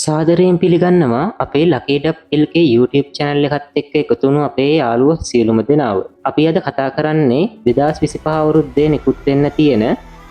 සාදරයෙන් පිළිගන්නවා අපේ ලකී.lk YouTube channel එකත් එක්ක එකතු වුණු අපේ යාළුවෝ සියලුම දෙනාව. අපි අද කතා කරන්නේ 2025 අවුරුද්දේ නිකුත් වෙන්න තියෙන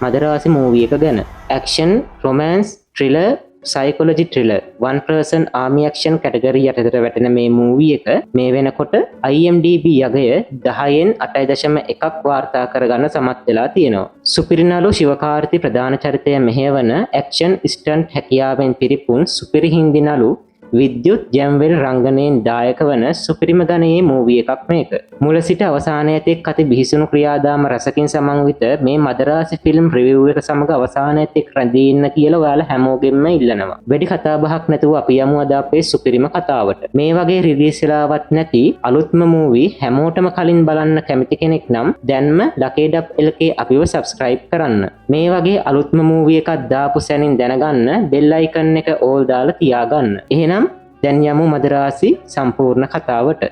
මදරාසි මූවී එක ගැන. Action, romance, thriller, psychology thriller, one person army action category යටතට වැටෙන මේ මූවී එක මේ වෙනකොට IMDb යගය 10න් 8.1ක් වාර්තා කරගන්න සමත් වෙලා තියෙනවා. සුපිරිනලු ශිවකාර්ති ප්‍රධාන චරිතය මෙහෙවන ඇක්ෂන් ස්ටන්ට් හැකියාවෙන් පිරිපුන් සුපිරි හින්දි නලු විද්‍යුත් ජැම්වෙල් රංගනයෙන් දායක වන සුපිරිම ගණයේ මූවී එකක් මේක. මුල සිට අවසානය තෙක් අති බිහිසුණු ක්‍රියාදාම රසකින් සමන්විත මේ මදරාසි ෆිල්ම් රිවිව් එක සමග අවසානය තෙක් රැඳී ඉන්න කියලා ඔයාලා හැමෝගෙන්ම ඉල්ලනවා. වැඩි කතා බහක් නැතුව අපි යමු අද අපේ සුපිරිම කතාවට. මේ වගේ රිලීස් වෙලාවත් නැති අලුත්ම මූවී හැමෝටම කලින් බලන්න කැමති කෙනෙක් නම් දැන්ම ලකී.lk අපිව subscribe කරන්න. මේ වගේ අලුත්ම මූවී එකක් දාපු සැනින් දැනගන්න බෙල් අයිකන් එක ඕල් දාලා තියාගන්න. එහෙනම් දැන් යමු මදරාසි සම්පූර්ණ කතාවට.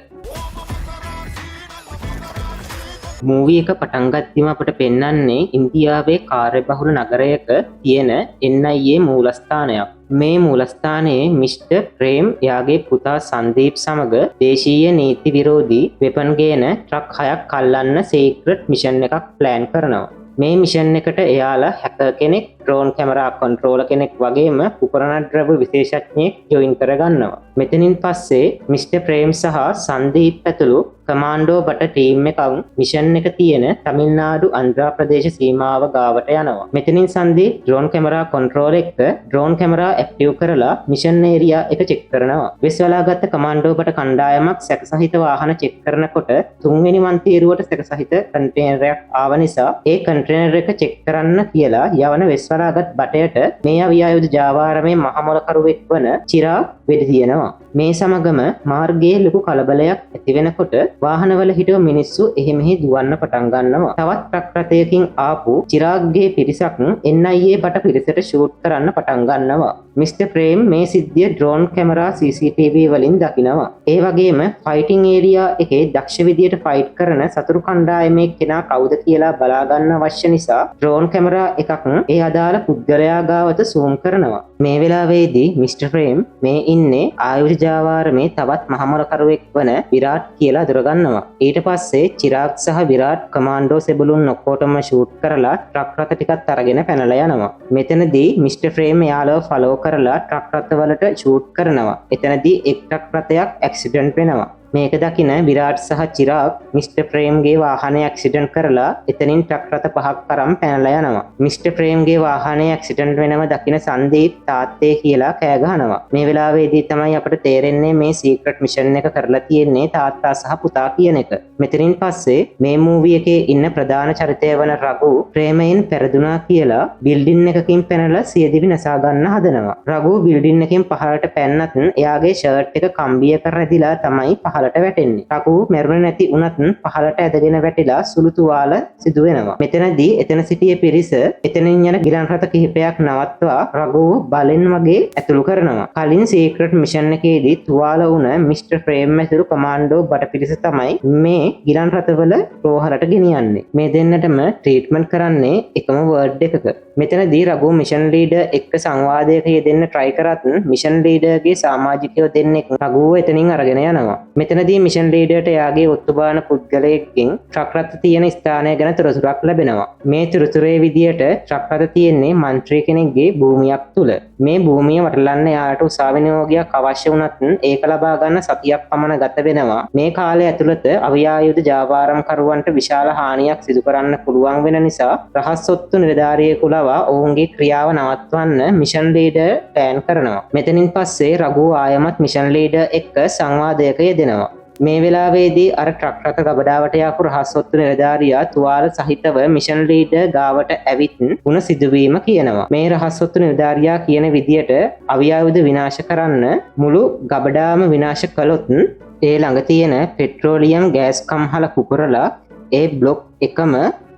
මූවී එක පටන් ගත්තම අපට පෙන්වන්නේ ඉන්දියාවේ කාර්යබහුල නගරයක තියෙන NIA මූලස්ථානයක්. මේ මූලස්ථානයේ මිස්ටර් ප්‍රේම් එයාගේ පුතා සංදීප් සමග දේශීය නීති විරෝධී වෙපන් ගේන ට්‍රක් 6ක් අල්ලන්න සීක්‍රට් මිෂන් එකක් ප්ලෑන් කරනවා. මේ මිෂන් එකට එයාලා හැකර් කෙනෙක්, ඩ්‍රෝන් කැමරා කන්ට්‍රෝලර් කෙනෙක් වගේම උපකරණ ද්‍රව්‍ය විශේෂඥයෙක් ජොයින් කරගන්නවා. මෙතනින් පස්සේ මිස්ටර් ප්‍රේම් සහ සංදීප් ඇතුළු කමාන්ඩෝ බට ටීම් එකක් මිෂන් එක තියෙන තමිල්නාඩු ආන්ධ්‍ර ප්‍රදේශ සීමාව ගාවට යනවා. මෙතනින් සංදීප් ඩ්‍රෝන් කැමරා කන්ට්‍රෝලර් එක්ක ඩ්‍රෝන් කැමරා ඇක්ටිව් කරලා මිෂන් ඒරියා එක චෙක් කරනවා. වෙස්වලාගත්ත කමාන්ඩෝ බට කණ්ඩායමක් සැකසහිත වාහන චෙක් කරනකොට තුන්වෙනි මන්තිරුවට සැකසහිත කන්ටේනරයක් ආව නිසා ඒ කන්ටේනර් එක චෙක් කරන්න කියලා යවන වෙස්වලාගත් බටයට මේ අවියායුධ ජාවාරමේ මහමොලකරුවෙක් වන චිරාග් වෙඩි තියනවා. මේ සමගම මාර්ගයේ ලොකු කලබලයක් ඇති වෙනකොට වාහනවල හිටව මිනිස්සු එහෙ මෙහෙ දුවන්න පටන් ගන්නවා. තවත් ට්‍රක් රථයකින් ආපු චිරාග්ගේ පිරිසක් NIA බට පිරිසට ෂූට් කරන්න පටන් ගන්නවා. මිස්ටර් ප්‍රේම් මේ සිද්ධිය ඩ්‍රෝන් කැමරා CCTV වලින් දකිනවා. ඒ වගේම ෆයිටිං ඒරියා එකේ දක්ෂ විදියට ෆයිට් කරන සතුරු කණ්ඩායමේ කෙනා කවුද කියලා බලා ගන්න අවශ්‍ය නිසා ඩ්‍රෝන් කැමරා එකක් ඒ අදාළ පුද්ගලයා ගාවට සූම් කරනවා. මේ වෙලාවේදී මිස්ටර් ප්‍රේම් මේ ඉන්නේ ආයුධ ජාවාරමේ තවත් මහමොලකරුවෙක් වන විරාට් කියලා අඳුරගන්නවා. ඊට පස්සේ චිරාග් සහ විරාට් කමාන්ඩෝ සෙබළුන් ඔක්කොටම ෂූට් කරලා ට්‍රක් රථ ටිකක් අරගෙන පැනලා යනවා. මෙතනදී මිස්ටර් ෆ්‍රේම් එයාලව ෆලෝ කරලා ට්‍රක් රථවලට ෂූට් කරනවා. එතනදී එක් ට්‍රක් රථයක් ඇක්සිඩන්ට් වෙනවා. මේක දකින විරාට් සහ චිරාග් මිස්ටර් ප්‍රේම්ගේ වාහනය ඇක්සිඩන්ට් කරලා එතනින් ට්‍රක් රථ 5ක් අරන් පැනලා යනවා. මිස්ටර් ප්‍රේම්ගේ වාහනය ඇක්සිඩන්ට් වෙනව දකින සංදීප් තාත්තේ කියලා කෑ ගහනවා. මේ වෙලාවේදී තමයි අපට තේරෙන්නේ මේ සීක්‍රට් මිෂන් එක කරලා තියෙන්නේ තාත්තා සහ පුතා කියන එක. මෙතනින් පස්සේ මේ මූවී එකේ ඉන්න ප්‍රධාන චරිතය වන රඝු ප්‍රේමයෙන් පෙරදුනා කියලා බිල්ඩින් එකකින් පැනලා සියදිවි නසා ගන්න හදනවා. රඝු බිල්ඩින් එකෙන් පහළට පැන්නත් එයාගේ ෂර්ට් එක කම්බියක රැදිලා තමයි පහළට වැටෙන්නේ. රඝු මැරුණේ නැති උනත් පහළට ඇදගෙන වැටිලා සුළු තුවාල සිදු වෙනවා. මෙතනදී එතන සිටිය පිරිස එතනින් යන ගිලන් රථ කිහිපයක් නවත්වා රඝුව බලෙන් වගේ ඇතුළු කරනවා. කලින් සීක්‍රට් මිෂන් එකේදී තුවාල වුණ මිස්ටර් ප්‍රේම් ඇතුළු කමාන්ඩෝ බට පිරිස තමයි මේ ගිලන් රථවල රෝහලට ගෙනියන්නේ. මේ දෙන්නටම ට්‍රීට්මන්ට් කරන්නේ එකම වර්ඩ් එකක. මෙතනදී රඝු මිෂන් ලීඩර් එක්ක සංවාදයක යෙදෙන්න try කරත් මිෂන් ලීඩර්ගේ සමාජිකයෝ දෙන්නෙක් රඝුව එතනින් අරගෙන යනවා. මෙතනදී මිෂන් ලීඩර්ට එයාගේ ඔත්තුබාන පුද්ගලයෙක්ගෙන් ට්‍රක් රථ තියෙන ස්ථානය ගැන තොරතුරක් ලැබෙනවා. මේ තොරතුරේ විදියට ට්‍රක් රථ තියෙන්නේ මන්ත්‍රී කෙනෙක්ගේ භූමියක් තුල. මේ භූමිය වටලන්න යාට උසාවි නියෝගයක් අවශ්‍ය වුණත් ඒක ලබා ගන්න සතියක් පමණ ගත වෙනවා. මේ කාලය ඇතුළත අවියායුධ ජාවාරම්කරුවන්ට විශාල හානියක් සිදු කරන්න පුළුවන් වෙන නිසා රහස් ඔත්තු නිලධාරියෙකු ලවා ඔවුන්ගේ ක්‍රියාව නවත්වන්න මිෂන් ලීඩර් ප්ලෑන් කරනවා. මෙතනින් පස්සේ රඝු ආයමත් මිෂන් ලීඩර් එක්ක සංවාදයක යෙදෙනවා. මේ වෙලාවේදී අර ට්‍රක් රථ ගබඩාවට යාපු රහස් ඔත්තු නිලධාරියා තුවාල සහිතව මිෂන් ලීඩර් ගාවට ඇවිත් වුණ සිදුවීම කියනවා. මේ රහස් ඔත්තු නිලධාරියා කියන විදියට අවියායුධ විනාශ කරන්න මුළු ගබඩාම විනාශ කළොත් ඒ ළඟ තියෙන පෙට්‍රෝලියම් ගෑස් කම්හල පුපුරලා ඒ බ්ලොක් එකම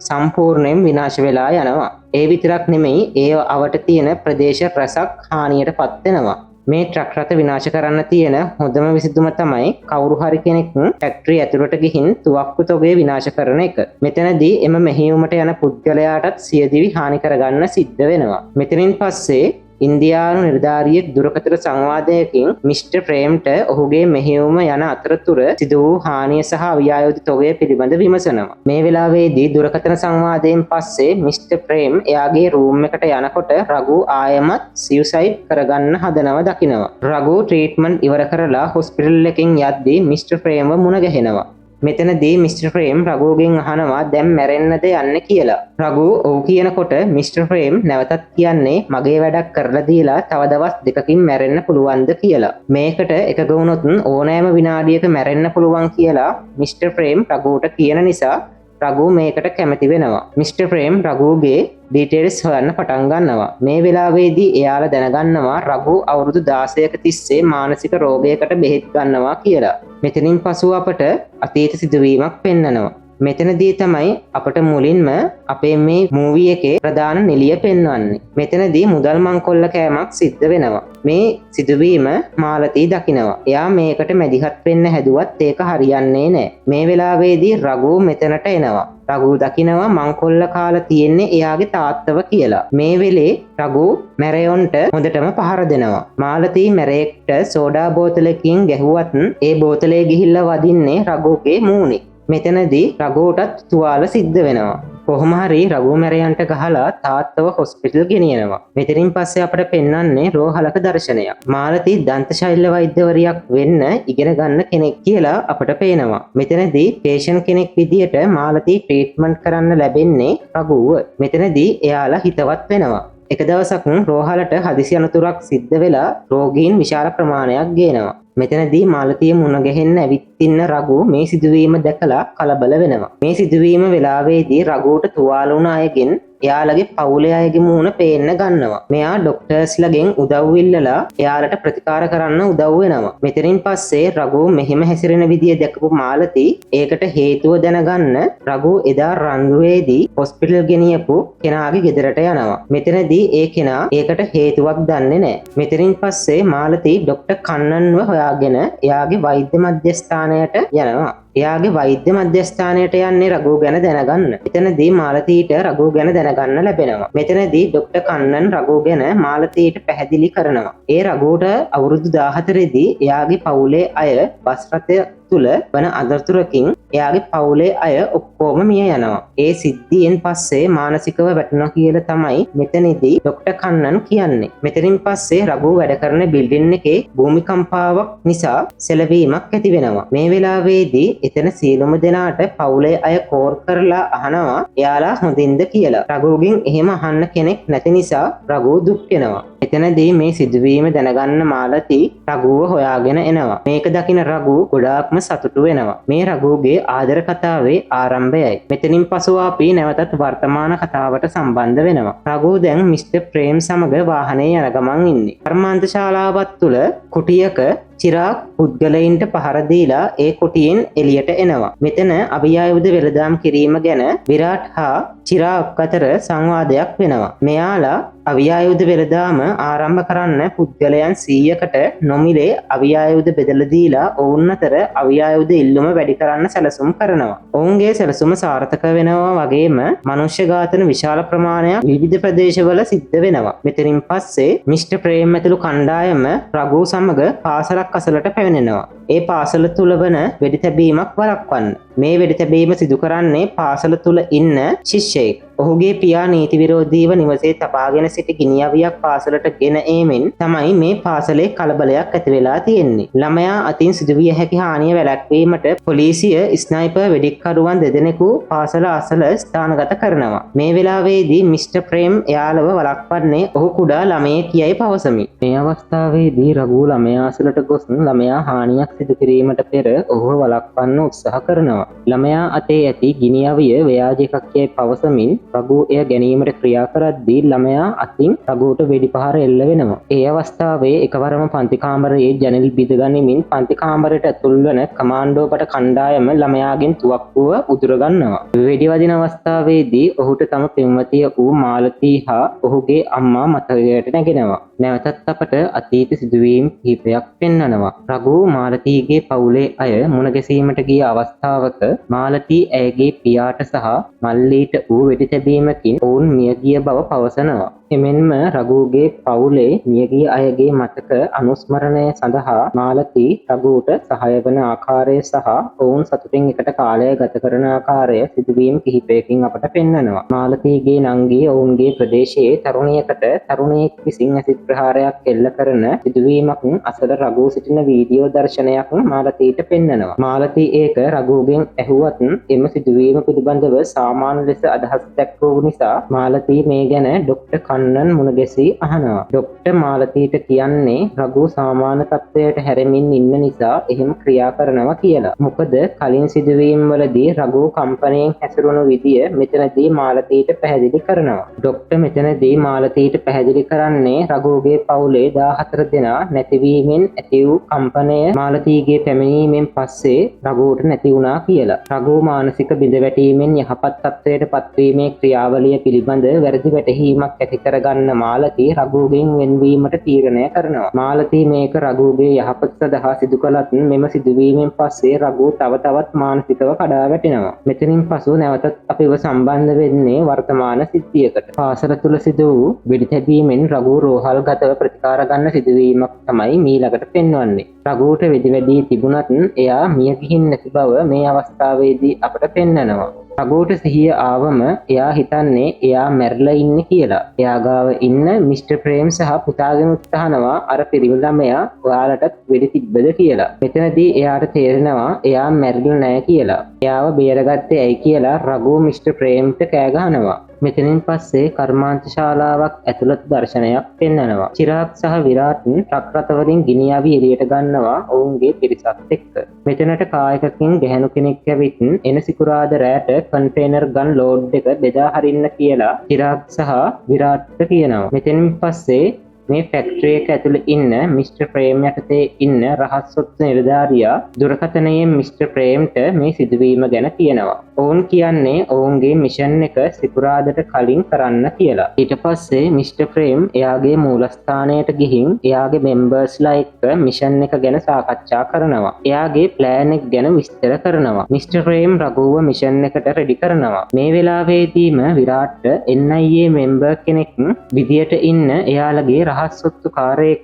සම්පූර්ණයෙන් විනාශ වෙලා යනවා. ඒ විතරක් නෙමෙයි ඒ අවට තියෙන ප්‍රදේශ රැසක් හානියට පත් වෙනවා. මේ ට්‍රක් රථ විනාශ කරන්න තියෙන හොඳම විසඳුම තමයි කවුරු හරි කෙනෙක් ෆැක්ටරි ඇතුළට ගිහින් තුවක්කු තොගේ විනාශ කරන එක. මෙතනදී එම මෙහෙයුමට යන පුද්ගලයාටත් සියදිවි හානි කරගන්න සිද්ධ වෙනවා. මෙතනින් පස්සේ ඉන්දියානු නිලධාරියෙක් දුරකථන සංවාදයකින් මිස්ටර් ප්‍රේම්ට ඔහුගේ මෙහෙයුම යන අතරතුර සිදු වූ හානිය සහ අවියායුධ තොගය පිළිබඳ විමසනවා. මේ වෙලාවේදී දුරකථන සංවාදයෙන් පස්සේ මිස්ටර් ප්‍රේම් එයාගේ රූම් එකට යනකොට රඝු ආයමත් සියුසයිඩ් කරගන්න හදනවා දකිනවා. රඝු ට්‍රීට්මන්ට් ඉවර කරලා හොස්පිටල් එකකින් යද්දී මිස්ටර් ප්‍රේම්ව මුණ ගැහෙනවා. මෙතනදී මිස්ටර් ප්‍රේම් රඝුගෙන් අහනවා දැන් මැරෙන්නද යන්නේ කියලා. රඝු ඔව් කියනකොට මිස්ටර් ප්‍රේම් නැවතත් කියන්නේ මගේ වැඩක් කරලා දීලා තව දවස් දෙකකින් මැරෙන්න පුළුවන්ද කියලා. මේකට එකග වුණොත් ඕනෑම විනාඩියක මැරෙන්න පුළුවන් කියලා මිස්ටර් ප්‍රේම් රඝුට කියන නිසා රඝු මේකට කැමති වෙනවා. මිස්ටර් ප්‍රේම් රඝුගේ ඩීටේල්ස් හොයන්න පටන් ගන්නවා. මේ වෙලාවේදී එයාලා දැනගන්නවා රඝු අවුරුදු 16ක තිස්සේ මානසික රෝගයකට බෙහෙත් ගන්නවා කියලා. මෙතනින් පසුව අපට අතීත සිදුවීමක් පෙන්නනවා. මෙතනදී තමයි අපට මුලින්ම අපේ මේ මූවී එකේ ප්‍රධාන නිලිය පෙන්වන්නේ. මෙතනදී මුදල් මංකොල්ල කෑමක් සිද්ධ වෙනවා. මේ සිදුවීම මාලතී දකිනවා. එයා මේකට මැදිහත් වෙන්න හැදුවත් ඒක හරියන්නේ නැහැ. මේ වෙලාවේදී රඝු මෙතනට එනවා. රඝු දකිනවා මංකොල්ල කාලා තියෙන්නේ එයාගේ තාත්තව කියලා. මේ වෙලේ රඝු මැරයොන්ට හොඳටම පහර දෙනවා. මාලතී මැරයෙක්ට සෝඩා බෝතලකින් ගැහුවත් ඒ බෝතලේ ගිහිල්ලා වදින්නේ රඝුගේ මූණේ. මෙතනදී රඝුටත් තුවාල සිද්ධ වෙනවා. කොහොම හරි රඝු මැරයන්ට ගහලා තාත්තව හොස්පිටල් ගෙනියනවා. මෙතනින් පස්සේ අපට පෙන්වන්නේ රෝහලක දර්ශනයක්. මාලතී දන්ත ශල්‍ය වෛද්‍යවරියක් වෙන්න ඉගෙන ගන්න කෙනෙක් කියලා අපට පේනවා. මෙතනදී පේෂන්ට් කෙනෙක් විදියට මාලතී ට්‍රීට්මන්ට් කරන්න ලැබෙන්නේ රඝුව. මෙතනදී එයාලා හිතවත් වෙනවා. එක දවසක් රෝහලට හදිසි අනතුරක් සිද්ධ වෙලා රෝගීන් විශාල ප්‍රමාණයක් ගේනවා. මෙතනදී මාලතිය මුණ ගැහෙන්න ඇවිත් ඉන්න රඝු මේ සිදුවීම දැකලා කලබල වෙනවා. මේ සිදුවීම වෙලාවේදී රඝුට තුවාල වුණ අයගෙන් එයාලගේ පවුලේ අයගේ මූණ පේන්න ගන්නවා. මෙයා ඩොක්ටර්ස්ලගෙන් උදව් ඉල්ලලා එයාලට ප්‍රතිකාර කරන්න උදව් වෙනවා. මෙතනින් පස්සේ රඝු මෙහෙම හැසිරෙන විදිය දැකපු මාලති ඒකට හේතුව දැනගන්න රඝු එදා රන්දුවේදී හොස්පිටල් ගෙනියපු කෙනාගේ ගෙදරට යනවා. මෙතනදී ඒ කෙනා ඒකට හේතුවක් දන්නේ නැහැ. මෙතනින් පස්සේ මාලති ඩොක්ටර් කන්නන්ව හොයාගෙන එයාගේ වෛද්‍ය මධ්‍යස්ථානයට යනවා. එයාගේ වෛද්‍ය මධ්‍යස්ථානයට යන්නේ රඝු ගැන දැනගන්න. එතනදී මාලතීට රඝු ගැන දැනගන්න ලැබෙනවා. මෙතනදී ඩොක්ටර් කන්නන් රඝු ගැන මාලතීට පැහැදිලි කරනවා. ඒ රඝුට අවුරුදු 14 දී එයාගේ පවුලේ අය බස් රථය තුල වන අදතුරකින් එයාගේ පවුලේ අය ඔක්කොම මිය යනවා. ඒ සිද්ධියෙන් පස්සේ මානසිකව වැටුණා කියලා තමයි මෙතනදී ඩොක්ටර් කන්නන් කියන්නේ. මෙතනින් පස්සේ රඝු වැඩ කරන බිල්ඩින් එකේ භූමිකම්පාවක් නිසා සැලවීමක් ඇති වෙනවා. මේ වෙලාවේදී එතන සියලුම දෙනාට පවුලේ අය කෝල් කරලා අහනවා එයාලා හොඳින්ද කියලා. රඝුගෙන් එහෙම අහන්න කෙනෙක් නැති නිසා රඝු දුක් වෙනවා. එතනදී මේ සිදුවීම දැනගන්න මාලති රඝුව හොයාගෙන එනවා. මේක දකින රඝු ගොඩාක්ම සතුටු වෙනවා. මේ රඝුගේ ආදර කතාවේ ආරම්භයයි. මෙතනින් පසුව අපි නැවතත් වර්තමාන කතාවට සම්බන්ධ වෙනවා. රඝු දැන් මිස්ටර් ප්‍රේම් සමග වාහනේ යන ගමන් ඉන්නේ. කර්මාන්ත ශාලාවක් තුල කුටියක චිරාග් පුද්ගලයින්ට පහර දීලා ඒ කුටියෙන් එළියට එනවා. මෙතන අභියායුධ වෙළඳාම් කිරීම ගැන විරාට් හා චිරාග් අතර සංවාදයක් වෙනවා. මෙයාලා අවියායුධ වෙළඳාම ආරම්භ කරන්න පුද්ගලයන් 100කට නොමිලේ අවියායුධ බෙදලා දීලා ඔවුන් අතර අවියායුධ ඉල්ලුම වැඩි කරන්න සැලසුම් කරනවා. ඔවුන්ගේ සැලසුම සාර්ථක වෙනවා වගේම මනුෂ්‍ය ඝාතන විශාල ප්‍රමාණයක් විවිධ ප්‍රදේශවල සිද්ධ වෙනවා. මෙතනින් පස්සේ මිස්ටර් ප්‍රේම් ඇතුළු කණ්ඩායම රඝු සමග පාසලක් අසලට පැමිණෙනවා. ඒ පාසල තුල වන වෙඩි තැබීමක් වළක්වන්න. මේ වෙඩි තැබීම සිදු කරන්නේ පාසල තුල ඉන්න ශිෂ්‍යයෙක්. ඔහුගේ පියා නීති විරෝධීව නිවසේ තබාගෙන සිටි ගිනිඅවියක් පාසලට ගෙන ඒමෙන් තමයි මේ පාසලේ කලබලයක් ඇති වෙලා තියෙන්නේ. ළමයා අතින් සිදුවිය හැකි හානිය වැළැක්වීමට පොලිසිය ස්නයිපර් වෙඩික්කරුවන් දෙදෙනෙකු පාසල අසල ස්ථානගත කරනවා. මේ වෙලාවේදී මිස්ටර් ප්‍රේම් එයාලව වළක්වන්නේ ඔහු කුඩා ළමයෙක් කියයි පවසමි. මේ අවස්ථාවේදී රඝු ළමයා අසලට ගොස් ළමයා හානියක් සිදු කිරීමට පෙර ඔහුව වළක්වන්න උත්සාහ කරනවා. ළමයා අතේ ඇති ගිනිඅවිය ව්‍යාජ එකක් කියයි පවසමින් රඝු එය ගැනීමට ක්‍රියා කරද්දී ළමයා අතින් රඝුට වෙඩි පහර එල්ල වෙනවා. ඒ අවස්ථාවේ එකවරම පන්ති කාමරයේ ජනෙල් බිඳ ගනිමින් පන්ති කාමරයට ඇතුල් වන කමාන්ඩෝ පට කණ්ඩායම ළමයාගෙන් තුවක්කුව උදුර ගන්නවා. වෙඩි වදින අවස්ථාවේදී ඔහුට තම පෙම්වතිය වූ මාලතී හා ඔහුගේ අම්මා මතකයට නැගෙනවා. නැවතත් අපට අතීත සිදුවීම් කිහිපයක් පෙන්වනවා. රඝු මාලතීගේ පවුලේ අය මුණ ගැසීමට ගිය අවස්ථාවක මාලතී ඇයගේ පියාට සහ මල්ලීට වූ වෙඩි තැබීමකින් ඔවුන් මිය ගිය බව පවසනවා. එමෙන්ම රඝුගේ පවුලේ මියගිය අයගේ මතක අනුස්මරණය සඳහා මාලති රඝුට සහාය වන ආකාරය සහ ඔවුන් සතුටින් එකට කාලය ගත කරන ආකාරය සිදුවීම් කිහිපයකින් අපට පෙන්වනවා. මාලතීගේ නංගි ඔවුන්ගේ ප්‍රදේශයේ තරුණියකට තරුණයෙක් විසින් ඇසිඩ් ප්‍රහාරයක් එල්ල කරන සිදුවීමක් අසල රඝු සිටින වීඩියෝ දර්ශනයක් මාලතීට පෙන්වනවා. මාලතී ඒක රඝුගෙන් ඇහුවත් එම සිදුවීම පිළිබඳව සාමාන්‍ය ලෙස අදහස් දැක්වූ නිසා මාලතී මේ ගැන ඩොක්ටර් කන්නන් මුණ ගැසී අහනවා. ඩොක්ටර් මාලතීට කියන්නේ රඝු සාමාන්‍ය තත්ත්වයට හැරෙමින් ඉන්න නිසා එහෙම ක්‍රියා කරනවා කියලා. මොකද කලින් සිදුවීම් වලදී රඝු කම්පනයෙන් හැසිරුණු විදිය මෙතනදී මාලතීට පැහැදිලි කරනවා. ඩොක්ටර් මෙතනදී මාලතීට පැහැදිලි කරන්නේ රඝුගේ පවුලේ 14 දෙනා නැතිවීමෙන් ඇති වූ කම්පනය මාලතීගේ පැමිණීමෙන් පස්සේ රඝුට නැති වුණා කියලා. රඝු මානසික බිඳවැටීමෙන් යහපත් තත්ත්වයට පත්වීමේ ක්‍රියාවලිය පිළිබඳ වැරදි වැටහීමක් ඇති කරගන්න මාලතී රඝුගෙන් වෙන්වීමට තීරණය කරනවා. මාලතී මේක රඝුගේ යහපත සඳහා සිදු කළත් මෙම සිදුවීමෙන් පස්සේ රඝු තව තවත් මානසිකව කඩා වැටෙනවා. මෙතනින් පසු නැවතත් අපිව සම්බන්ධ වෙන්නේ වර්තමාන සිද්ධියකට. පාසල තුල සිදු වූ වෙඩි තැබීමෙන් රඝු රෝහල්ගතව ප්‍රතිකාර ගන්න සිදුවීමක් තමයි මීළඟට පෙන්වන්නේ. රඝුට වෙඩි වැදී තිබුණත් එයා මිය ගිහින් නැති බව මේ අවස්ථාවේදී අපට පෙන්වනවා. රඝුට සිහිය ආවම එයා හිතන්නේ එයා මැරිලා ඉන්නේ කියලා. එයා ගාව ඉන්න මිස්ටර් ප්‍රේම් සහ පුතාගෙන උත්සාහනවා අර පිරිමි ළමයා ඔයාලටත් වෙඩි තිබ්බද කියලා. මෙතනදී එයාට තේරෙනවා එයා මැරිලා නැහැ කියලා. එයාව බේරගත්තේ ඇයි කියලා රඝු මිස්ටර් ප්‍රේම්ට කෑ ගහනවා. මෙතනින් පස්සේ කර්මාන්ත ශාලාවක් ඇතුළත දර්ශනයක් පෙන්වනවා. චිරාග් සහ විරාට් ට්‍රක් රථවලින් ගිනි අවි එළියට ගන්නවා ඔවුන්ගේ පිරිසත් එක්ක. මෙතනට කායකකින් ගැහැණු කෙනෙක් ඇවිත් එන සිකුරාද රැට කන්ටේනර් ගන් ලෝඩ් එක බෙදා හරින්න කියලා චිරාග් සහ විරාට්ට කියනවා. මෙතනින් පස්සේ මේ ෆැක්ටරි එක ඇතුළේ ඉන්න මිස්ටර් ප්‍රේම් යටතේ ඉන්න රහස් ඔත්තු නිලධාරියා දුරකථනයෙන් මිස්ටර් ප්‍රේම්ට මේ සිදුවීම ගැන කියනවා. ඔවුන් කියන්නේ ඔවුන්ගේ මිෂන් එක සිකුරාදට කලින් කරන්න කියලා. ඊට පස්සේ මිස්ටර් ප්‍රේම් එයාගේ මූලස්ථානයට ගිහින් එයාගේ මෙම්බර්ස්ලා එක්ක මිෂන් එක ගැන සාකච්ඡා කරනවා. එයාගේ ප්ලෑන් එක ගැන විස්තර කරනවා. මිස්ටර් ප්‍රේම් රඝුව මිෂන් එකට රෙඩි කරනවා. මේ වෙලාවේදීම විරාට්ට NIA මෙම්බර් කෙනෙක් විදියට ඉන්න එයාලගේ රහස් ඔත්තුකාරයෙක්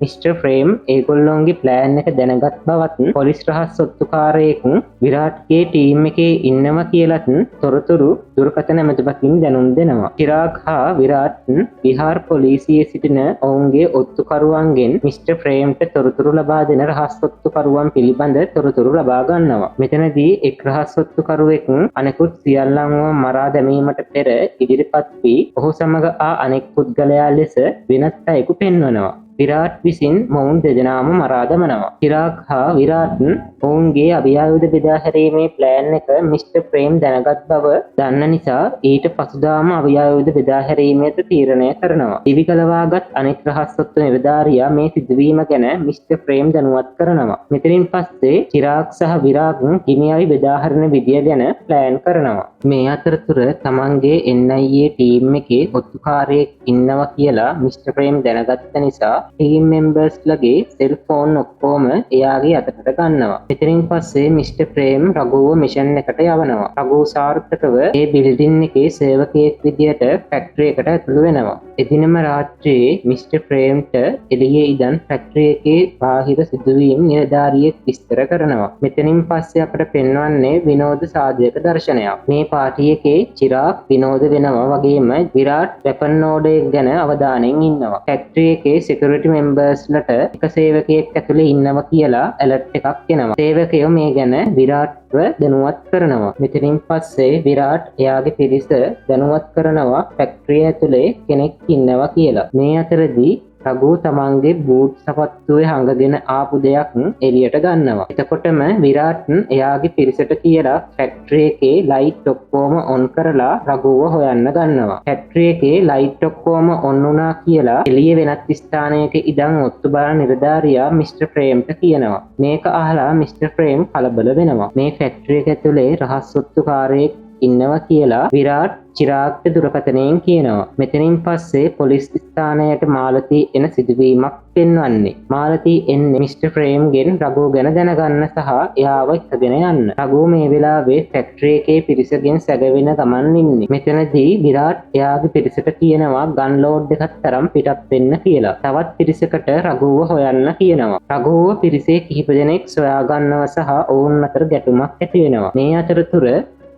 මිස්ටර් ප්‍රේම් ඒගොල්ලොන්ගේ ප්ලෑන් එක දැනගත් බවත් පොලිස් රහස් ඔත්තුකාරයෙක් විරාට්ගේ ටීම් එකේ ඉන්නවා කියලත් තොරතුරු දුරකථන මැදපතින් දැනුම් දෙනවා. චිරාග් හා විරාට් විහාර පොලිසියේ සිටින ඔවුන්ගේ ඔත්තුකරුවන්ගෙන් මිස්ටර් ප්‍රේම්ට තොරතුරු ලබා දෙන රහස් ඔත්තුකරුවන් පිළිබඳ තොරතුරු ලබා ගන්නවා. මෙතනදී එක් රහස් ඔත්තුකරුවෙක් අනෙකුත් සියල්ලන්ව මරා දැමීමට පෙර ඉදිරිපත් වී ඔහු සමග අනෙක් පුද්ගලයා ලෙස වෙනත් අයෙකු පෙන්වනවා. විරාට් විසින් මොවුන් දෙදෙනාම මරා දමනවා. චිරාග් හා විරාට් ඔවුන්ගේ අභියායුධ බෙදා හැරීමේ ප්ලෑන් එක මිස්ටර් ප්‍රේම් දැනගත් බව දන්න නිසා ඊට පසුදාම අභියායුධ බෙදා හැරීමට තීරණය කරනවා. දිවි ගලවාගත් අනෙක් රහස් ඔත්තු නිලධාරියා මේ සිදුවීම ගැන මිස්ටර් ප්‍රේම් දැනුවත් කරනවා. මෙතනින් පස්සේ චිරාග් සහ විරාග් ගිනිඅවි බෙදා හරින විදිය ගැන ප්ලෑන් කරනවා. මේ අතරතුර තමන්ගේ NIA ටීම් එකේ ඔත්තුකාරයෙක් ඉන්නවා කියලා මිස්ටර් ප්‍රේම් දැනගත්ත නිසා ටීම් මෙම්බර්ස්ලගේ සෙල්ෆෝන් ඔක්කොම එයාගේ අතට ගන්නවා. මෙතනින් පස්සේ මිස්ටර් ප්‍රේම් රඝුව මිෂන් එකට යවනවා. රඝු සාර්ථකව ඒ බිල්ඩින් එකේ සේවකයෙක් විදියට ෆැක්ටරි එකට ඇතුළු වෙනවා. එදිනම රාත්‍රියේ මිස්ටර් ප්‍රේම්ට එළියේ ඉඳන් ෆැක්ටරි එකේ බාහිර සිදුවීම් නිලධාරියෙක් විස්තර කරනවා. මෙතනින් පස්සේ අපට පෙන්වන්නේ විනෝද සාධක දර්ශනයක්. මේ පාටි එකේ චිරාග් විනෝද වෙනවා වගේම විරාට් වෙපන් නෝඩේ ගැන අවධානයෙන් ඉන්නවා. ෆැක්ටරි එකේ සිකියුරිටි මෙම්බර්ස්ලට එක සේවකයෙක් ඇතුලේ ඉන්නවා කියලා ඇලර්ට් එකක් එනවා. සේවකයෝ මේ ගැන විරාට්ව දැනුවත් කරනවා. මෙතනින් පස්සේ විරාට් එයාගේ පිරිස දැනුවත් කරනවා ෆැක්ටරි ඇතුලේ කෙනෙක් ඉන්නවා කියලා. මේ අතරදී රඝු තමන්ගේ බූට් සපත්තුවේ හංගගෙන ආපු දෙයක් එළියට ගන්නවා. එතකොටම විරාට් එයාගේ පිරිසට කියලා ෆැක්ටරි එකේ ලයිට් ඔක්කොම ඔන් කරලා රඝුව හොයන්න ගන්නවා. ෆැක්ටරි එකේ ලයිට් ඔක්කොම ඔන් වුණා කියලා එළියේ වෙනත් ස්ථානයක ඉඳන් ඔත්තු බලන නිලධාරියා මිස්ටර් ප්‍රේම්ට කියනවා. මේක අහලා මිස්ටර් ප්‍රේම් කලබල වෙනවා. මේ ෆැක්ටරි එක ඇතුලේ රහස් ඔත්තුකාරයෙක් ඉන්නවා කියලා විරාට් චිරාග්ට දුරකථනයෙන් කියනවා. මෙතනින් පස්සේ පොලිස් ස්ථානයට මාලතී එන සිදුවීමක් පෙන්වන්නේ. මාලතී එන්නේ මිස්ටර් ප්‍රේම්ගෙන් රඝු ගැන දැනගන්න සහ එයාව එක්කගෙන යන්න. රඝු මේ වෙලාවේ ෆැක්ටරි එකේ පිරිසගෙන් සැගවෙන ගමන් ඉන්නේ. මෙතනදී විරාට් එයාගේ පිරිසට කියනවා ගන් ලෝඩ් එකක් තරම් පිටත් වෙන්න කියලා. තවත් පිරිසකට රඝුව හොයන්න කියනවා. රඝුව පිරිසේ කිහිප දෙනෙක් සොයා ගන්නවා සහ ඔවුන් අතර ගැටුමක් ඇති වෙනවා. මේ අතරතුර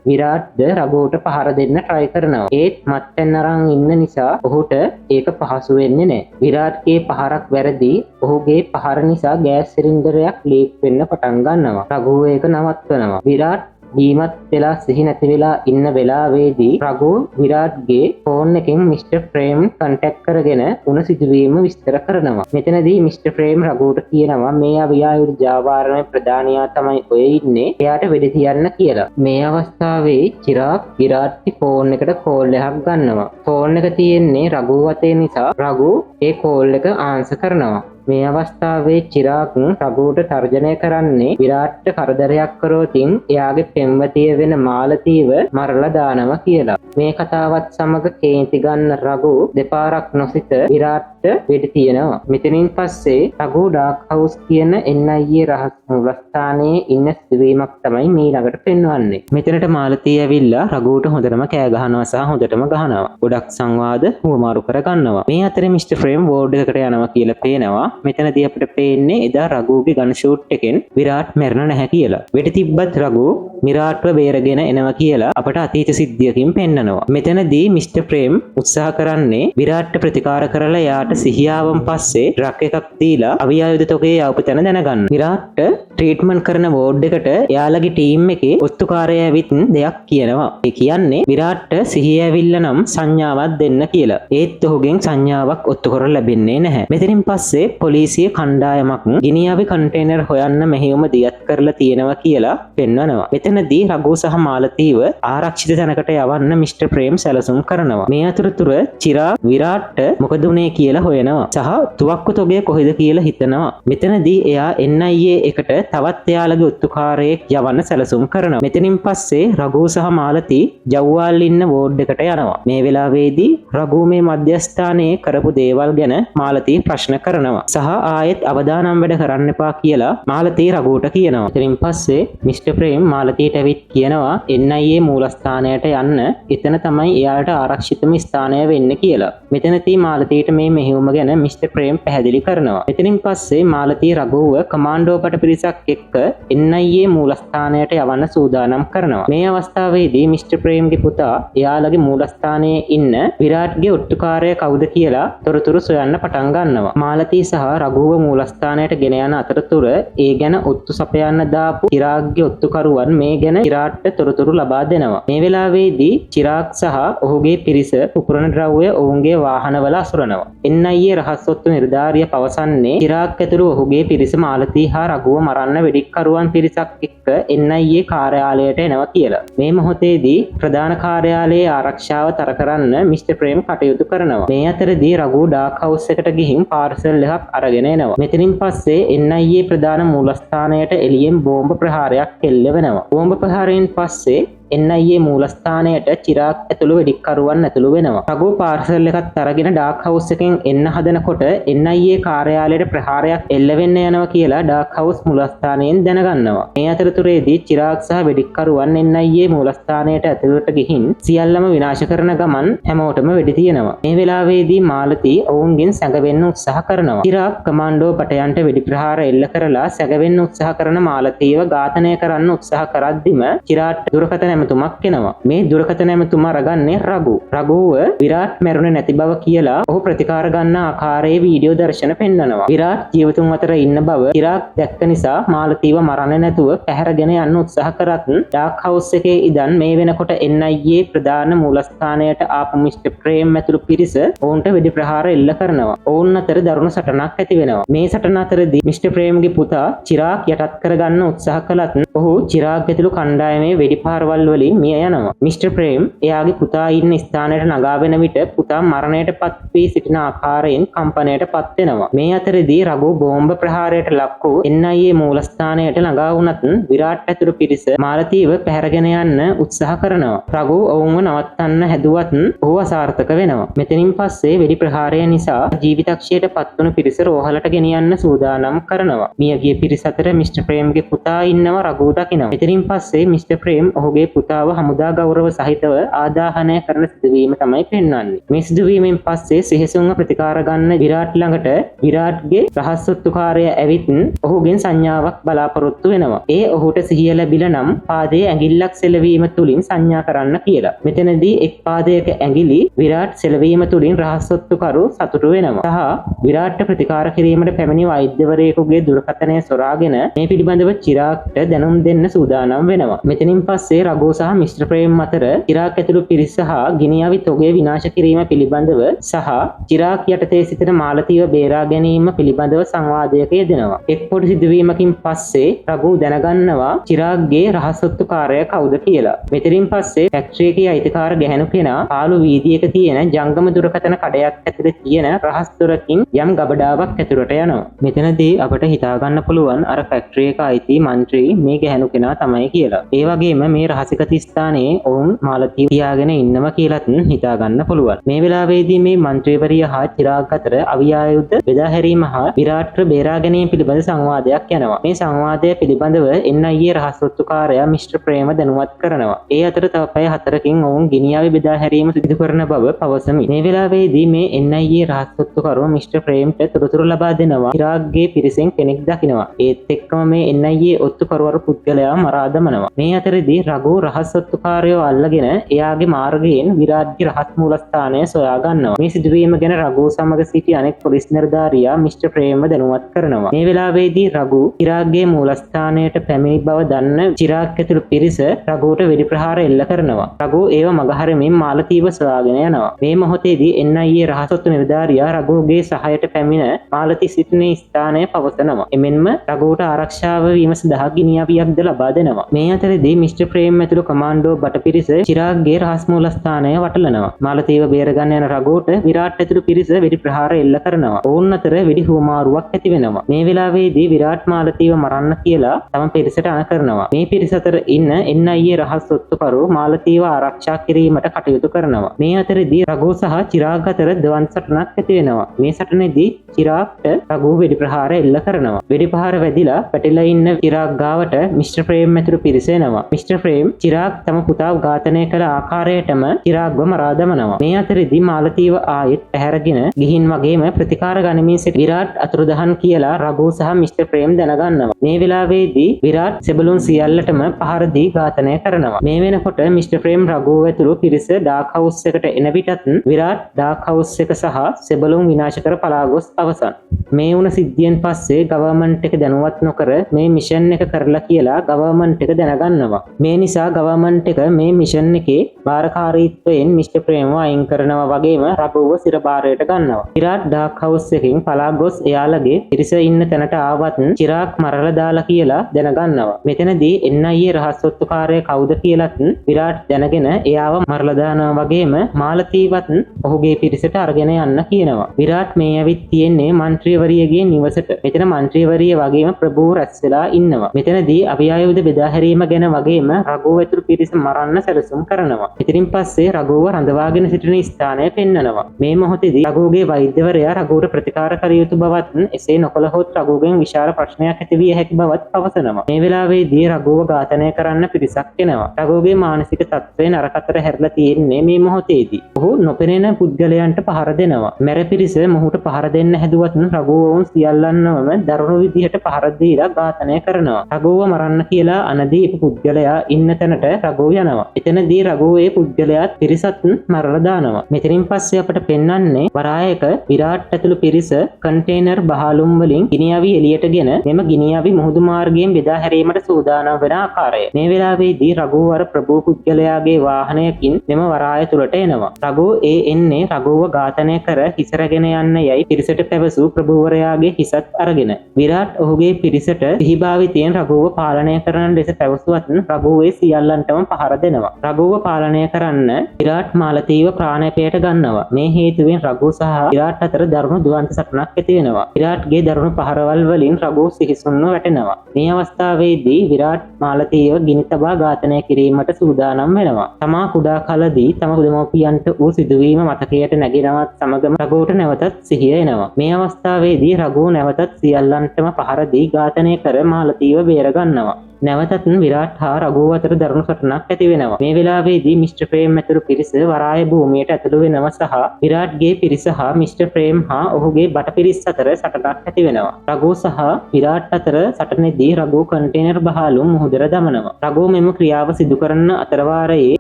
විරාට්ද රඝුවට පහර දෙන්න try කරනවා. ඒත් මත්පැන් අරන් ඉන්න නිසා ඔහුට ඒක පහසු වෙන්නේ නැහැ. විරාට්ගේ පහරක් වැරදි ඔහුගේ පහර නිසා ගෑස් සිලින්ඩරයක් ලීක් වෙන්න පටන් ගන්නවා. රඝුව ඒක නවත්වනවා. විරාට් බීමත් වෙලා සිහි නැති වෙලා ඉන්න වෙලාවේදී රඝු විරාට්ගේ ෆෝන් එකෙන් මිස්ටර් ප්‍රේම් කන්ටැක්ට් කරගෙන උන සිදුවීම විස්තර කරනවා. මෙතනදී මිස්ටර් ප්‍රේම් රඝුට කියනවා මේ අවියායුධ ජාවාරමේ ප්‍රධානියා තමයි ඔය ඉන්නේ. එයාට වෙඩි තියන්න කියලා. මේ අවස්ථාවේ චිරාග් විරාට්ගේ ෆෝන් එකට කෝල් එකක් ගන්නවා. ෆෝන් එක තියෙන්නේ රඝු අතේ නිසා රඝු ඒ කෝල් එක ආන්සර් කරනවා. මේ අවස්ථාවේ චිරාග් රඝුට තර්ජනය කරන්නේ විරාට්ට කරදරයක් කරොතින් එයාගේ පෙම්වතිය වෙන මාලතීව මරලා දානවා කියලා. මේ කතාවත් සමග කේන්ති ගන්න රඝු දෙපාරක් නොසිත විරාට්ට වෙඩි තියනවා. මෙතනින් පස්සේ රඝු ඩාර්ක් හවුස් කියන NIA රහස් මූලස්ථානයේ ඉන්න සිදුවීමක් තමයි ඊළඟට පෙන්වන්නේ. මෙතනට මාලතී ඇවිල්ලා රඝුට හොඳටම කෑ ගහනවා සහ හොඳටම ගහනවා. ගොඩක් සංවාද හුවමාරු කර ගන්නවා. මේ අතරේ මිස්ටර් ෆ්‍රේම් වෝඩ් එකකට යනවා කියලා පේනවා. මෙතනදී අපිට පේන්නේ එදා රඝුගේ ගන් ෂූට් එකෙන් විරාට් මැරෙන්න නැහැ කියලා. වෙඩි තිබ්බත් රඝු විරාට්ව බේරගෙන එනවා කියලා අපට අතීත සිද්ධියකින් පෙන්නනවා. මෙතනදී මිස්ටර් ප්‍රේම් උත්සාහ කරන්නේ විරාට්ට ප්‍රතිකාර කරලා එයාට සිහියාවන් පස්සේ ඩ්‍රග් එකක් දීලා අවියායුධ තොගේ යවපු තැන දැනගන්න. විරාට්ට ට්‍රීට්මන්ට් කරන වෝඩ් එකට එයාලගේ ටීම් එකේ ඔත්තුකාරයා ඇවිත් දෙයක් කියනවා. ඒ කියන්නේ විරාට්ට සිහිය ඇවිල්ලා නම් සංඥාවක් දෙන්න කියලා. ඒත් ඔහුගෙන් සංඥාවක් ඔත්තු කර ලැබෙන්නේ නැහැ. මෙතනින් පස්සේ පොලිසිය කණ්ඩායමක් ගිනියාවේ කන්ටේනර් හොයන්න මෙහෙයුම දියත් කරලා තියෙනවා කියලා පෙන්වනවා. මෙතනදී රඝු සහ මාලතීව ආරක්ෂිත තැනකට යවන්න මිස්ටර් ප්‍රේම් සැලසුම් කරනවා. මේ අතරතුර චිරාග් විරාට්ට මොකද උනේ කියලා හොයනවා සහ තුවක්කු තොගේ කොහෙද කියලා හිතනවා. මෙතනදී එයා NIA එකට තවත් එයාලගේ ඔත්තුකාරයෙක් යවන්න සැලසුම් කරනවා. මෙතනින් පස්සේ රඝු සහ මාලතී ජව්වාල් ඉන්න වෝඩ් එකට යනවා. මේ වෙලාවේදී රඝු මේ මධ්‍යස්ථානයේ කරපු දේවල් ගැන මාලතී ප්‍රශ්න කරනවා. සහ ආයෙත් අවදානම් වැඩ කරන්න එපා කියලා මාලතී රඝුට කියනවා. එතනින් පස්සේ මිස්ටර් ප්‍රේම් මාලතීට ඇවිත් කියනවා NIA මූලස්ථානයට යන්න. එතන තමයි එයාට ආරක්ෂිතම ස්ථානය වෙන්නේ කියලා. මෙතනදී මාලතීට මේ මෙහෙයුම ගැන මිස්ටර් ප්‍රේම් පැහැදිලි කරනවා. එතනින් පස්සේ මාලතී රඝුව කමාන්ඩෝ පට පිරිසක් එක්ක NIA මූලස්ථානයට යවන්න සූදානම් කරනවා. මේ අවස්ථාවේදී මිස්ටර් ප්‍රේම්ගේ පුතා එයාලගේ මූලස්ථානයේ ඉන්න විරාට්ගේ ඔට්ටුකාරය කවුද කියලා තොරතුරු සොයන්න පටන් ගන්නවා. මාලතී සහ රඝුව මූලස්ථානයට ගෙන යන අතරතුර ඒ ගැන ඔත්තු සපයන්න දාපු චිරාග්ගේ ඔත්තුකරුවන් මේ ගැන චිරාග්ට තොරතුරු ලබා දෙනවා. මේ වෙලාවේදී චිරාග් සහ ඔහුගේ පිරිස පුපුරන ද්‍රව්‍ය ඔවුන්ගේ වාහනවල අසුරනවා. NIA රහස් ඔත්තු නිලධාරියා පවසන්නේ චිරාග් ඇතුළු ඔහුගේ පිරිස මාලතී හා රඝුව මරන්න වෙඩික්කරුවන් පිරිසක් එක්ක NIA කාර්යාලයට එනවා කියලා. මේ මොහොතේදී ප්‍රධාන කාර්යාලයේ ආරක්ෂාව තර කරන්න මිස්ටර් ප්‍රේම් කටයුතු කරනවා. මේ අතරදී රඝු ඩාර්ක් හවුස් එකට ගිහින් පාර්සල් එකක් අරගෙන එනවා. මෙතනින් පස්සේ NIA ප්‍රධාන මූලස්ථානයට එළියෙන් බෝම්බ ප්‍රහාරයක් එල්ල වෙනවා. බෝම්බ ප්‍රහාරයෙන් පස්සේ NIA මූලස්ථානයට චිරාග් ඇතුළු වෙඩික්කරුවන් ඇතුළු වෙනවා. රඝු පාර්සල් එකත් අරගෙන ඩාර්ක් හවුස් එකෙන් එන්න හදනකොට NIA කාර්යාලයට ප්‍රහාරයක් එල්ල වෙන්න යනවා කියලා ඩාර්ක් හවුස් මූලස්ථානයෙන් දැනගන්නවා. මේ අතරතුරේදී චිරාග් සහ වෙඩික්කරුවන් NIA මූලස්ථානයට ඇතුළට ගිහින් සියල්ලම විනාශ කරන ගමන් හැමෝටම වෙඩි තියනවා. මේ වෙලාවේදී මාලතී ඔවුන්ගෙන් සැඟවෙන්න උත්සාහ කරනවා. චිරාග් කමාන්ඩෝ පටයන්ට වෙඩි ප්‍රහාර එල්ල කරලා සැඟවෙන්න උත්සාහ කරන මාලතීව ඝාතනය කරන්න උත්සාහ කරද්දිම චිරාග්ට දුරකථන ඇමතුමක් එනවා. මේ දුරකථන ඇමතුම අරගන්නේ රඝු. රඝුව විරාට් මැරුණේ නැති බව කියලා ඔහු ප්‍රතිකාර ගන්න ආකාරයේ වීඩියෝ දර්ශන පෙන්වනවා. විරාට් ජීවතුන් අතර ඉන්න බව චිරාග් දැක්ක නිසා මාලතීව මරන්නේ නැතුව පැහැරගෙන යන්න උත්සාහ කරත් ඩාර්ක් හවුස් එකේ ඉඳන් මේ වෙනකොට NIA ප්‍රධාන මූලස්ථානයට ආපු මිස්ටර් ප්‍රේම් ඇතුළු පිරිස ඔවුන්ට වෙඩි ප්‍රහාර එල්ල කරනවා. ඔවුන් අතර දරුණු සටනක් ඇති වෙනවා. මේ සටන අතරදී මිස්ටර් ප්‍රේම්ගේ පුතා චිරාග් යටත් කරගන්න උත්සාහ කළත් ඔහු චිරාග් ඇතුළු කණ්ඩායමේ වෙඩි පාරවල් දේවල් වලින් මිය යනවා. මිස්ටර් ප්‍රේම් එයාගේ පුතා ඉන්න ස්ථානයට නගා වෙන විට පුතා මරණයට පත් වී සිටින ආකාරයෙන් කම්පනයට පත් වෙනවා. මේ අතරදී රඝු බෝම්බ ප්‍රහාරයට ලක් වූ NIA මූලස්ථානයට ළඟා වුණත් විරාට් ඇතුළු පිරිස මාලතීව පැහැරගෙන යන්න උත්සාහ කරනවා. රඝු ඔවුන්ව නවත්තන්න හැදුවත් ඔහු අසාර්ථක වෙනවා. මෙතනින් පස්සේ වෙඩි ප්‍රහාරය නිසා ජීවිතක්ෂයට පත්වුණු පිරිස රෝහලට ගෙනියන්න සූදානම් කරනවා. මියගිය පිරිස අතර මිස්ටර් ප්‍රේම්ගේ පුතා ඉන්නවා රඝු දකිනවා. මෙතනින් පස්සේ මිස්ටර් ප්‍රේම් ඔහුගේ පුතාව හමුදා ගෞරව සහිතව ආදාහනය කරන සිදුවීම තමයි පෙන්වන්නේ. මේ සිදුවීමෙන් පස්සේ සිහසුන්ව ප්‍රතිකාර ගන්න විරාට් ළඟට විරාට්ගේ රහස් ඔත්තුකාරය ඇවිත් ඔහුගෙන් සංඥාවක් බලාපොරොත්තු වෙනවා. ඒ ඔහුට සිහිය ලැබිලා නම් පාදයේ ඇඟිල්ලක් සෙලවීම තුලින් සංඥා කරන්න කියලා. මෙතනදී එක් පාදයක ඇඟිලි විරාට් සෙලවීම තුලින් රහස් ඔත්තුකරු සතුටු වෙනවා. සහ විරාට්ට ප්‍රතිකාර කිරීමට පැමිණි වෛද්‍යවරයෙකුගේ දුරකථනය සොරාගෙන මේ පිළිබඳව චිරාග්ට දැනුම් දෙන්න සූදානම් වෙනවා. මෙතනින් පස්සේ රඝු සහ මිස්ටර් ප්‍රේම් අතර චිරාග් ඇතුළු පිරිස සහ ගිනිඅවි තොගේ විනාශ කිරීම පිළිබඳව සහ චිරාග් යටතේ සිටින මාලතීව බේරා ගැනීම පිළිබඳව සංවාදයක යෙදෙනවා. එක් පොඩි සිදුවීමකින් පස්සේ රඝු දැනගන්නවා චිරාග්ගේ රහස් ඔත්තුකාරය කවුද කියලා. මෙතනින් පස්සේ ෆැක්ටරි අයිතිකාර ගැහැණු කෙනා පාළු වීදියේක තියෙන ජංගම දුරකථන කඩයක් ඇතුලේ තියෙන රහස් දොරකින් යම් ගබඩාවක් ඇතුළට යනවා. මෙතනදී අපට හිතා ගන්න පුළුවන් අර ෆැක්ටරි එක අයිති මන්ත්‍රී මේ ගැහැණු කෙනා තමයි කියලා. ඒ වගේම මේ රහසිගත ස්ථානයේ ඔවුන් මාලතීව තියාගෙන ඉන්නවා කියලාත් හිතා ගන්න පුළුවන්. මේ වෙලාවේදී මේ මන්ත්‍රීවරිය හා චිරාග් අතර අවියායුද්ධ බෙදා හැරීම හා විරාට්ට බේරා ගැනීම පිළිබඳ සංවාදයක් යනවා. මේ සංවාදය පිළිබඳව NIA රහස් ඔත්තුකාරයා මිස්ටර් ප්‍රේම දැනුවත් කරනවා. ඒ අතර තව පැය 4කින් ඔවුන් ගිනිඅවි බෙදා හැරීම සිදු කරන බව පවසමි. මේ වෙලාවේදී මේ NIA රහස් ඔත්තුකරුව මිස්ටර් ප්‍රේම්ට තොරතුරු ලබා දෙනවා. චිරාග්ගේ පිරිසෙන් කෙනෙක් දකිනවා. ඒත් එක්කම මේ NIA ඔත්තුකරුවර පුද්ගලයා මරා දමනවා. මේ අතරදී රඝු රහස් ඔත්තුකාරයෝ අල්ලගෙන එයාගේ මාර්ගයෙන් විරාට්ගේ රහස් මූලස්ථානය සොයා ගන්නවා. මේ සිදුවීම ගැන රඝු සමග සිටි අනෙක් පොලිස් නිලධාරියා මිස්ටර් ප්‍රේම්ව දැනුවත් කරනවා. මේ වෙලාවේදී රඝු චිරාග්ගේ මූලස්ථානයට පැමිණි බව දන්න චිරාග් ඇතුළු පිරිස රඝුට වෙඩි ප්‍රහාර එල්ල කරනවා. රඝු ඒව මගහරමින් මාලතීව සොයාගෙන යනවා. මේ මොහොතේදී NIA රහස් ඔත්තු නිලධාරියා රඝුගේ සහායට පැමිණ මාලතී සිටින ස්ථානය පවසනවා. එමෙන්ම රඝුට ආරක්ෂාව වීම සඳහා ගිනිඅවියක්ද ලබා දෙනවා. මේ අතරදී මිස්ටර් ප්‍රේම් ඇතුළු කමාන්ඩෝ බටපිරිස චිරාග්ගේ රහස් මූලස්ථානය වටලනවා. මාලතීව බේරගන්න යන රඝුට විරාට් ඇතුළු පිරිස වෙඩි ප්‍රහාර එල්ල කරනවා. ඔවුන් අතර වෙඩි හුවමාරුවක් ඇති වෙනවා. මේ වෙලාවේදී විරාට් මාලතීව මරන්න කියලා තම පිරිසට අණ කරනවා. මේ පිරිස අතර ඉන්න NIA රහස් ඔත්තුකරු මාලතීව ආරක්ෂා කිරීමට කටයුතු කරනවා. මේ අතරදී රඝු සහ චිරාග් අතර දවන් සටනක් ඇති වෙනවා. මේ සටනේදී චිරාග්ට රඝු වෙඩි ප්‍රහාර එල්ල කරනවා. වෙඩි ප්‍රහාර වැදිලා පැටලලා ඉන්න චිරාග් ගාවට මිස්ටර් ප්‍රේම් ඇතුළු පිරිස එනවා. මිස්ටර් ප්‍රේම් චිරාග් තම පුතාව ඝාතනය කළ ආකාරයටම චිරාග්ව මරා දමනවා. මේ අතරදී මාලතීව ආයෙත් පැහැරගෙන ගිහින් වගේම ප්‍රතිකාර ගනිමින් සිට විරාට් අතුරුදහන් කියලා රඝු සහ මිස්ටර් ප්‍රේම් දැනගන්නවා. මේ වෙලාවේදී විරාට් සෙබළුන් සියල්ලටම පහර දී ඝාතනය කරනවා. මේ වෙනකොට මිස්ටර් ප්‍රේම් රඝු ඇතුළු පිරිස ඩාර්ක් හවුස් එකට එන විටත් විරාට් ඩාර්ක් හවුස් එක සහ සෙබළුන් විනාශ කර පලා ගොස් අවසන්. මේ වුණ සිද්ධියෙන් පස්සේ ගවර්න්මන්ට් එක දැනුවත් නොකර මේ මිෂන් එක කරලා කියලා ගවර්න්මන්ට් එක දැනගන්නවා. මේ නිසා ගවර්න්මන්ට් එක මේ මිෂන් එකේ භාරකාරීත්වයෙන් මිස්ටර් ප්‍රේම්ව අයින් කරනවා වගේම රඝුව සිරබාරයට ගන්නවා. විරාට් ඩාර්ක් හවුස් එකකින් පලා ගොස් එයාලගේ පිරිස ඉන්න තැනට ආවත් චිරාග් මරලා දාලා කියලා දැනගන්නවා. මෙතනදී NIA රහස් ඔත්තුකාරය කවුද කියලත් විරාට් දැනගෙන එයාව මරලා දානවා වගේම මාලතීවත් ඔහුගේ පිරිසට අරගෙන යන්න කියනවා. විරාට් මේ ඇවිත් තියෙන්නේ මන්ත්‍රීවරියගේ නිවසට. මෙතන මන්ත්‍රීවරිය වගේම ප්‍රභූ රැස් වෙලා ඉන්නවා. මෙතනදී අවියායුධ බෙදා හැරීම ගැන වගේම රඝු ඇතුළු පිරිස මරන්න සැලසුම් කරනවා. ඉතින් පස්සේ රඝුව රඳවාගෙන සිටින ස්ථානය පෙන්වනවා. මේ මොහොතේදී රඝුගේ වෛද්‍යවරයා රඝුට ප්‍රතිකාර කර යුතු බවත් එසේ නොකළහොත් රඝුගෙන් විශාල ප්‍රශ්නයක් ඇති විය හැකි බවත් පවසනවා. මේ වෙලාවේදී රඝුව ඝාතනය කරන්න පිරිසක් එනවා. රඝුගේ මානසික තත්ත්වය නරකතර හැරිලා තියෙන්නේ මේ මොහොතේදී. ඔහු නොපෙනෙන පුද්ගලයන්ට පහර දෙනවා. මැර පිරිස මොහුට පහර දෙන්න හැදුවත් රඝුව වුන් සියල්ලන්වම දරුණු විදිහට පහර දීලා ඝාතනය කරනවා. රඝුව මරන්න කියලා අනදී පුද්ගලයා ඉන්න තැනට රඝුව යනවා. එතනදී රඝුවේ පුද්ගලයාත් පිරිසත් මරලා දානවා. මෙතනින් පස්සේ අපට පෙන්වන්නේ වරායක විරාට් ඇතුළු පිරිස කන්ටේනර් බහලුම් වලින් ගිනිඅවි එළියටගෙන මෙම ගිනිඅවි මුහුදු මාර්ගයෙන් බෙදා හැරීමට සූදානම් වෙන ආකාරය. මේ වෙලාවේදී රඝුව වර ප්‍රභූ පුද්ගලයාගේ වාහනයකින් මෙම වරාය තුලට එනවා. රඝුව එන්නේ රඝුව ඝාතනය කර හිසරගෙන යන්න යයි පිරිසට පැවසූ ප්‍රභූ රඝුවරයාගේ හිසත් අරගෙන විරාට් ඔහුගේ පිරිසට සිහිභාවිතයෙන් රඝුව පාලනය කරන ලෙස පැවසුවත් රඝුවේ සියල්ලන්ටම පහර දෙනවා. රඝුව පාලනය කරන්න විරාට් මාලතීව ප්‍රාණපයට ගන්නවා. මේ හේතුවෙන් රඝු සහ විරාට් අතර දරුණු දුවන්ත සටනක් ඇති වෙනවා. විරාට්ගේ දරුණු පහරවල් වලින් රඝු සිහිසුන්ව වැටෙනවා. මේ අවස්ථාවේදී විරාට් මාලතීව ගිනි තබා ඝාතනය කිරීමට සූදානම් වෙනවා. තමා කුඩා කලදී තම දෙමව්පියන්ට වූ සිදුවීම මතකයට නැගෙනවත් සමගම රඝුට නැවතත් සිහිය එනවා. මේ අවස්ථාවේදී රඝු නැවතත් සියල්ලන්ටම පහර දී ඝාතනය කර මාලතීව බේර ගන්නවා. නැවතත් විරාට් හා රඝුව අතර දරුණු සටනක් ඇති වෙනවා. මේ වෙලාවේදී මිස්ටර් ප්‍රේම් ඇතුළු පිරිස වරාය භූමියට ඇතුළු වෙනවා සහ විරාට්ගේ පිරිස හා මිස්ටර් ප්‍රේම් හා ඔහුගේ බටපිරිස් අතර සටනක් ඇති වෙනවා. රඝු සහ විරාට් අතර සටනේදී රඝු කන්ටේනර් බහලුම් මුහුදට දමනවා. රඝු මෙම ක්‍රියාව සිදු කරන අතරවාරයේ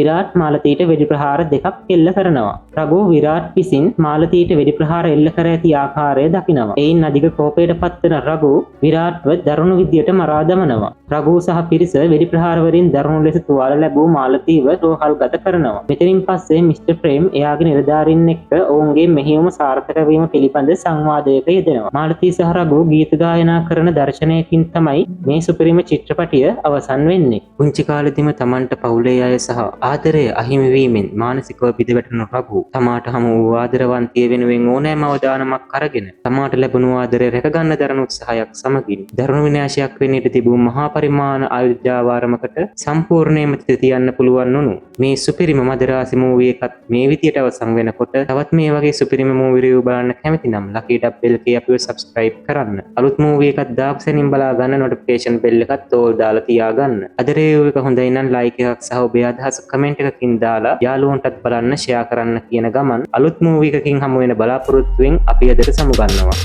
විරාට් මාලතීට වෙඩි ප්‍රහාර දෙකක් එල්ල කරනවා. රඝු විරාට් විසින් මාලතීට වෙඩි ප්‍රහාර එල්ල කර ඇති ආකාරය දකිනවා. එයින් අධික කෝපයට පත්වන රඝු විරාට්ව දරුණු විදියට මරා දමනවා. රඝු සහ පිරිස වෙඩි ප්‍රහාරවලින් දරුණු ලෙස තුවාල ලැබූ මාලතීව රෝහල්ගත කරනවා. මෙතනින් පස්සේ මිස්ටර් ප්‍රේම් එයාගේ නිලධාරීන් එක්ක ඔවුන්ගේ මෙහෙයුම සාර්ථක වීම පිළිබඳ සංවාදයක යෙදෙනවා. මාලතී සහ රඝු ගීත ගායනා කරන දර්ශනයකින් තමයි මේ සුපිරිම චිත්‍රපටිය අවසන් වෙන්නේ. පුංචි කාලෙදිම Tamanට පවුලේ අය සහ ආදරය අහිමි වීමෙන් මානසිකව බිඳවැටෙන රඝු තමාට හමු වූ ආදරවන්තිය වෙනුවෙන් ඕනෑම අවදානමක් අරගෙන තමාට ලැබුණු ආදරය රැකගන්න දරන උත්සාහයක් සමගින් දරුණු විනාශයක් වෙන්නට තිබූ මහා පරිමාණ ආයුධාවාරමකට සම්පූර්ණයෙන්ම තියන්න පුළුවන් වුණු මේ සුපිරිම මදරාසි මූවී එකත් මේ විදියට අවසන් වෙනකොට තවත් මේ වගේ සුපිරිම මූවී රිවිව් බලන්න කැමති නම් ලකී ඩබ්ල් කේ අපිව සබ්ස්ක්‍රයිබ් කරන්න. අලුත් මූවී එකක් දාපු සැනින් බලා ගන්න නොටිෆිකේෂන් බෙල් එකත් ඕල් දාලා තියාගන්න. අද රිවිව් එක හොඳයි නම් ලයික් එකක් සහ ඔබේ අදහස කමෙන්ට් එකකින් දාලා යාළුවන්ටත් බලන්න ෂෙයා කරන්න කියන ගමන් අලුත් මූවී එකකින් හමු වෙන බලාපොරොත්තුවෙන් අපි අදට සමුගන්නවා.